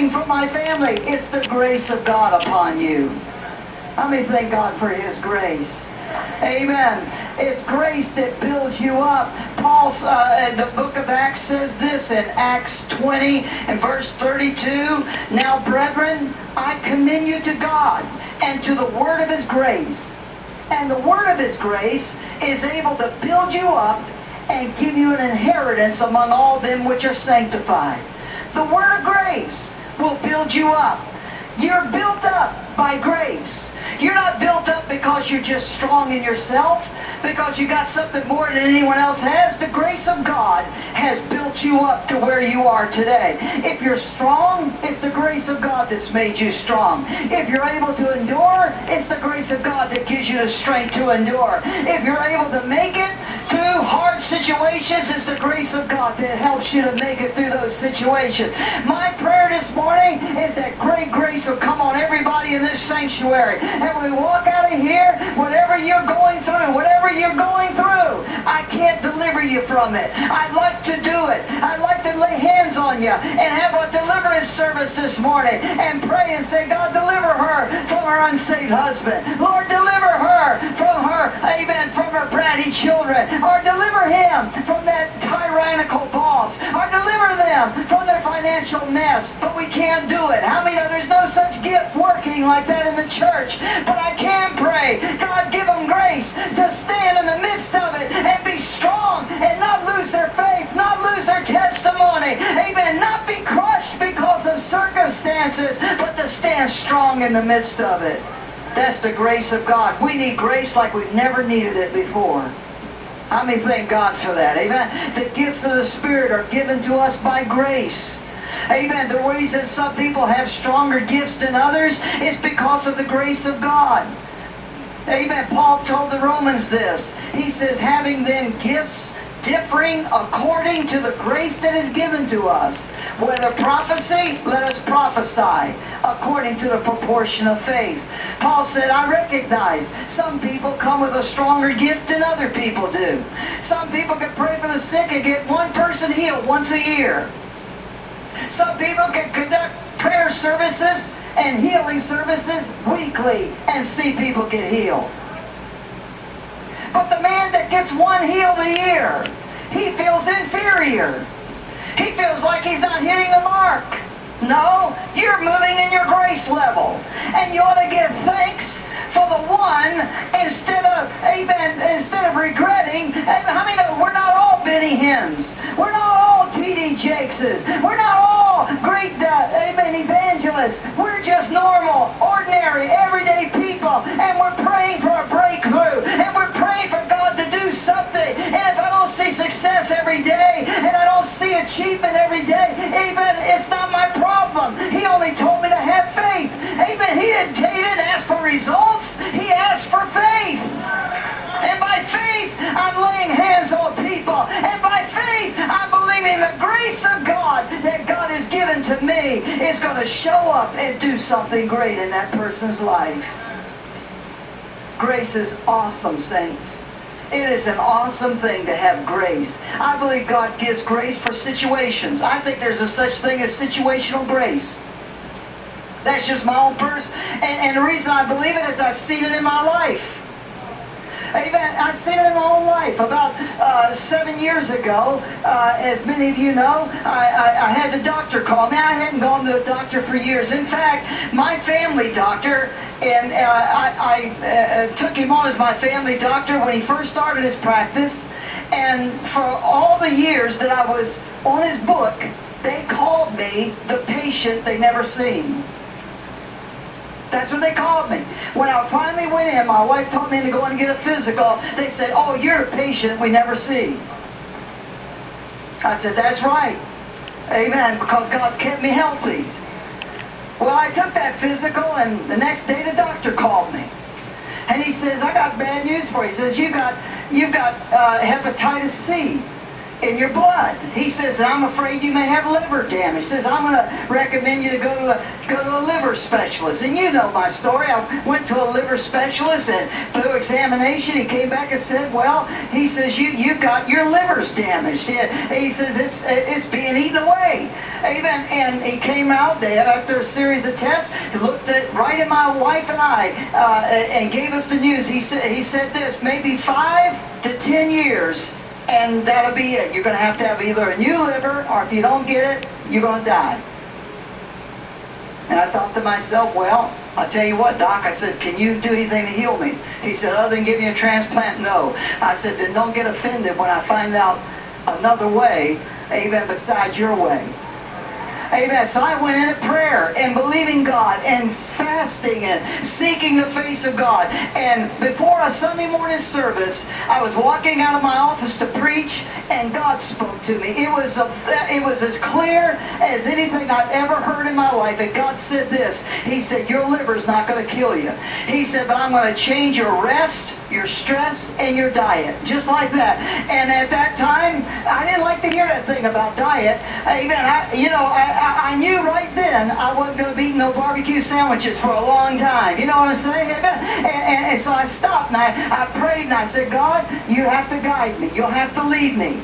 praying for my family. It's the grace of God upon you. How many thank God for His grace? Amen. It's grace that builds you up. Paul, the book of Acts says this in Acts 20 and verse 32. Now, brethren, I commend you to God and to the word of His grace. And the word of His grace is able to build you up and give you an inheritance among all them which are sanctified. The word of grace will build you up. You're built up by grace. You're not built up because you're just strong in yourself, because you got something more than anyone else has. The grace of God has built you up to where you are today. If you're strong, it's the grace of God that's made you strong. If you're able to endure, it's the grace of God that gives you the strength to endure. If you're able to make it through hard situations, it's the grace of God that helps you to make it through those situations. My prayer this morning is that great grace will come on everybody in this sanctuary. And when we walk out of here, whatever you're going through, I can't deliver you from it. I'd like to do it. I'd like to lay hands on you and have a deliverance service this morning and pray and say, God, deliver her from her unsaved husband. Lord, deliver her from her, amen, from her bratty children. Or deliver him from that tyrannical boss. Or deliver them from their financial mess. But we can't do it. How many know there's no such gift working like that in the church? But I can pray. God, give them grace to stand in the midst of it and be strong and not lose their faith, not lose their testimony. Amen. Not be crushed because of circumstances, but to stand strong in the midst of it. That's the grace of God. We need grace like we've never needed it before. How many thank God for that? Amen. The gifts of the Spirit are given to us by grace. Amen. The reason some people have stronger gifts than others is because of the grace of God. Amen. Paul told the Romans this. He says, having then gifts differing according to the grace that is given to us. Whether prophecy, let us prophesy according to the proportion of faith. Paul said, I recognize some people come with a stronger gift than other people do. Some people can pray for the sick and get one person healed once a year. Some people can conduct prayer services and healing services weekly and see people get healed. But the man that gets one healed a year, he feels inferior. He feels like he's not hitting the mark. No, you're moving in your grace level. And you ought to give thanks for the one instead of, amen, instead of regretting. How many know we're not all Benny Hinn's? We're not all T.D. Jakeses. We're not all great, amen, evangelists. We're just normal, ordinary, everyday people. And we're praying for a breakthrough. And we're praying for God to do something. And if I don't see success every day, and I don't see achievement every day, amen, it's not my problem. He only told me to have faith. Amen. He didn't ask for results. He asked for faith. And by faith, I'm laying hands on people. And by faith, I'm believing the grace of God that God has given to me is going to show up and do something great in that person's life. Grace is awesome, saints. It is an awesome thing to have grace. I believe God gives grace for situations. I think there's a such thing as situational grace. That's just my own person. And the reason I believe it is I've seen it in my life. Amen. I've seen it in my own life. About 7 years ago, as many of you know, I had the doctor call me. I hadn't gone to the doctor for years. In fact, my family doctor, and I took him on as my family doctor when he first started his practice. And for all the years that I was on his book, they called me the patient they never seen. That's what they called me. When I finally went in, my wife told me to go in and get a physical. They said, oh, you're a patient we never see. I said, that's right. Amen, because God's kept me healthy. Well, I took that physical, and the next day the doctor called me. And he says, I got bad news for you. He says, you've got hepatitis C. in your blood. He says, I'm afraid you may have liver damage. He says, I'm going to recommend you to go to a liver specialist. And you know my story. I went to a liver specialist, and through examination, he came back and said, well, he says, you got your liver's damaged. He says, it's being eaten away. Amen. And he came out there after a series of tests. He looked right at my wife and I and gave us the news. He said this, maybe 5 to 10 years, and that'll be it. You're going to have either a new liver, or if you don't get it, you're going to die. And I thought to myself, well, I'll tell you what, Doc. I said, can you do anything to heal me? He said, other than give me a transplant, no. I said, then don't get offended when I find out another way, amen, besides your way. Amen. So I went into prayer and believing God and fasting and seeking the face of God. And before a Sunday morning service, I was walking out of my office to preach, and God spoke to me. It was as clear as anything I've ever heard in my life. And God said this. He said, your liver's not going to kill you. He said, but I'm going to change your rest, your stress, and your diet. Just like that. And at that time, I didn't like to hear that thing about diet. Amen. I knew right then I wasn't going to be eating no barbecue sandwiches for a long time. You know what I'm saying? And so I stopped and I prayed and I said, God, you have to guide me. You'll have to lead me.